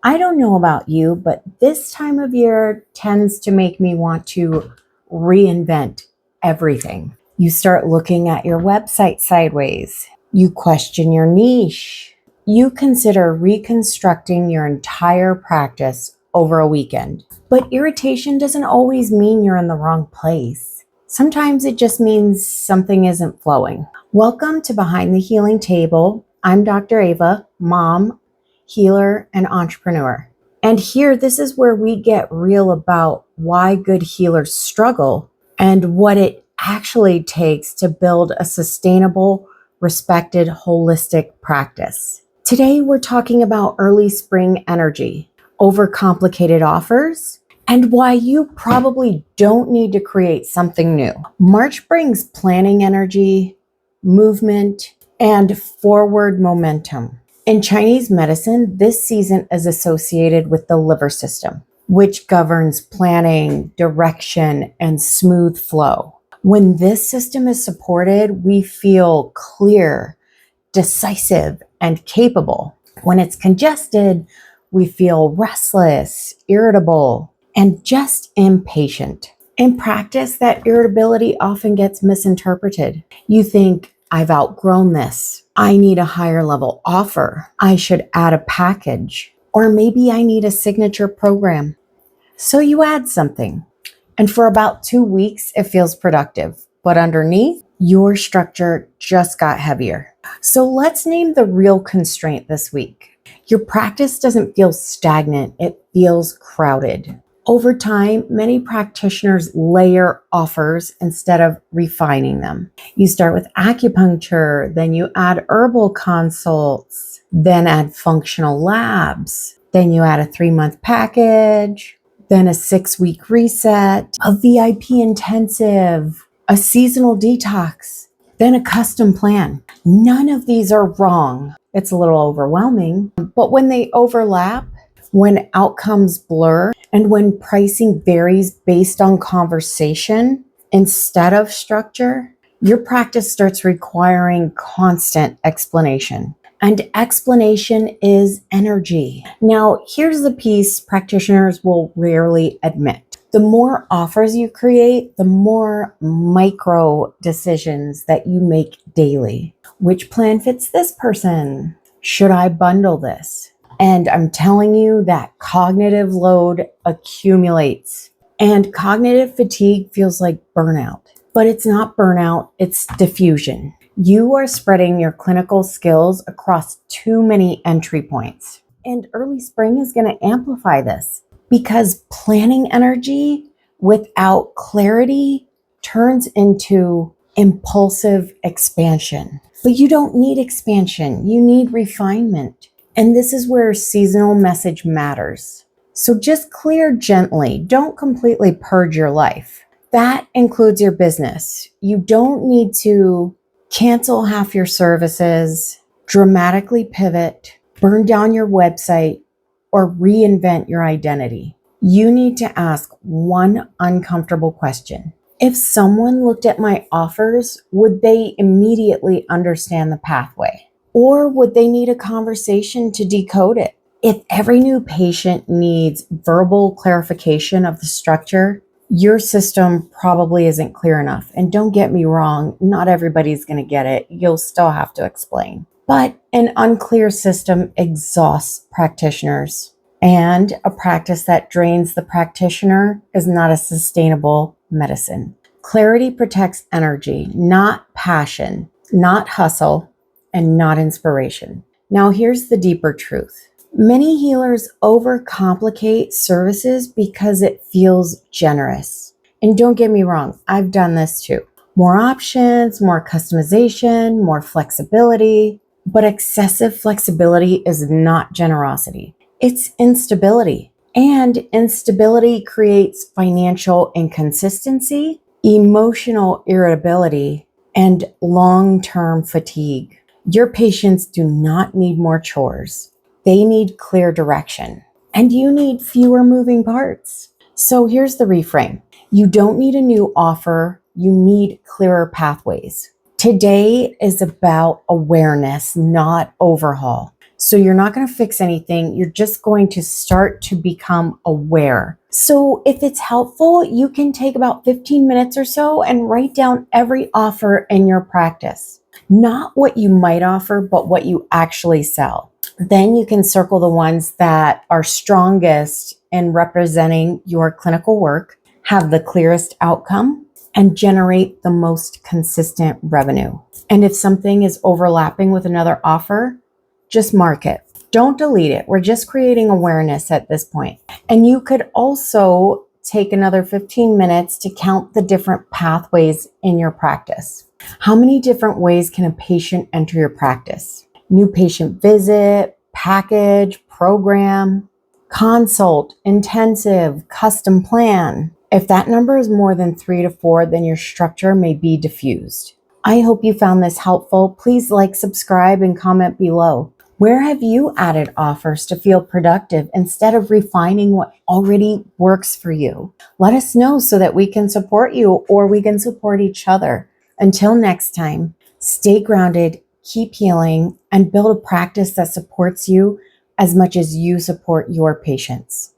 I don't know about you, but this time of year tends to make me want to reinvent everything. You start looking at your website sideways. You question your niche. You consider reconstructing your entire practice over a weekend. But irritation doesn't always mean you're in the wrong place. Sometimes it just means something isn't flowing. Welcome to Behind the Healing Table. I'm Dr. Ava, mom, healer, and entrepreneur. And here, this is where we get real about why good healers struggle and what it actually takes to build a sustainable, respected, holistic practice. Today, we're talking about early spring energy, overcomplicated offers, and why you probably don't need to create something new. March brings planning energy, movement, and forward momentum. In Chinese medicine, this season is associated with the liver system, which governs planning, direction, and smooth flow. When this system is supported, we feel clear, decisive, and capable. When it's congested, we feel restless, irritable, and just impatient. In practice, that irritability often gets misinterpreted. You think, I've outgrown this. I need a higher level offer. I should add a package. Or maybe I need a signature program. So you add something. And for about 2 weeks, it feels productive. But underneath, your structure just got heavier. So let's name the real constraint this week. Your practice doesn't feel stagnant. It feels crowded. Over time, many practitioners layer offers instead of refining them. You start with acupuncture, then you add herbal consults, then add functional labs, then you add a 3-month package, then a 6-week reset, a VIP intensive, a seasonal detox, then a custom plan. None of these are wrong. It's a little overwhelming, but when they overlap, when outcomes blur, and when pricing varies based on conversation instead of structure, your practice starts requiring constant explanation. And explanation is energy. Now, here's the piece practitioners will rarely admit. The more offers you create, the more micro decisions that you make daily. Which plan fits this person? Should I bundle this? And I'm telling you that cognitive load accumulates. And cognitive fatigue feels like burnout. But it's not burnout, it's diffusion. You are spreading your clinical skills across too many entry points. And early spring is going to amplify this because planning energy without clarity turns into impulsive expansion. But you don't need expansion, you need refinement. And this is where seasonal message matters. So just clear gently. Don't completely purge your life. That includes your business. You don't need to cancel half your services, dramatically pivot, burn down your website, or reinvent your identity. You need to ask one uncomfortable question. If someone looked at my offers, would they immediately understand the pathway? Or would they need a conversation to decode it? If every new patient needs verbal clarification of the structure, your system probably isn't clear enough. And don't get me wrong, not everybody's going to get it. You'll still have to explain. But an unclear system exhausts practitioners. And a practice that drains the practitioner is not a sustainable medicine. Clarity protects energy, not passion, not hustle, and not inspiration. Now, here's the deeper truth. Many healers overcomplicate services because it feels generous. And don't get me wrong, I've done this too. More options, more customization, more flexibility. But excessive flexibility is not generosity. It's instability. And instability creates financial inconsistency, emotional irritability, and long-term fatigue. Your patients do not need more chores. They need clear direction. And you need fewer moving parts. So here's the reframe. You don't need a new offer. You need clearer pathways. Today is about awareness, not overhaul. So you're not going to fix anything. You're just going to start to become aware. So if it's helpful, you can take about 15 minutes or so and write down every offer in your practice. Not what you might offer, but what you actually sell. Then you can circle the ones that are strongest in representing your clinical work, have the clearest outcome, and generate the most consistent revenue. And if something is overlapping with another offer, just mark it. Don't delete it. We're just creating awareness at this point. And you could also take another 15 minutes to count the different pathways in your practice. How many different ways can a patient enter your practice? New patient visit, package, program, consult, intensive, custom plan. If that number is more than 3 to 4, then your structure may be diffused. I hope you found this helpful. Please like, subscribe, and comment below. Where have you added offers to feel productive instead of refining what already works for you? Let us know so that we can support you or we can support each other. Until next time, stay grounded, keep healing, and build a practice that supports you as much as you support your patients.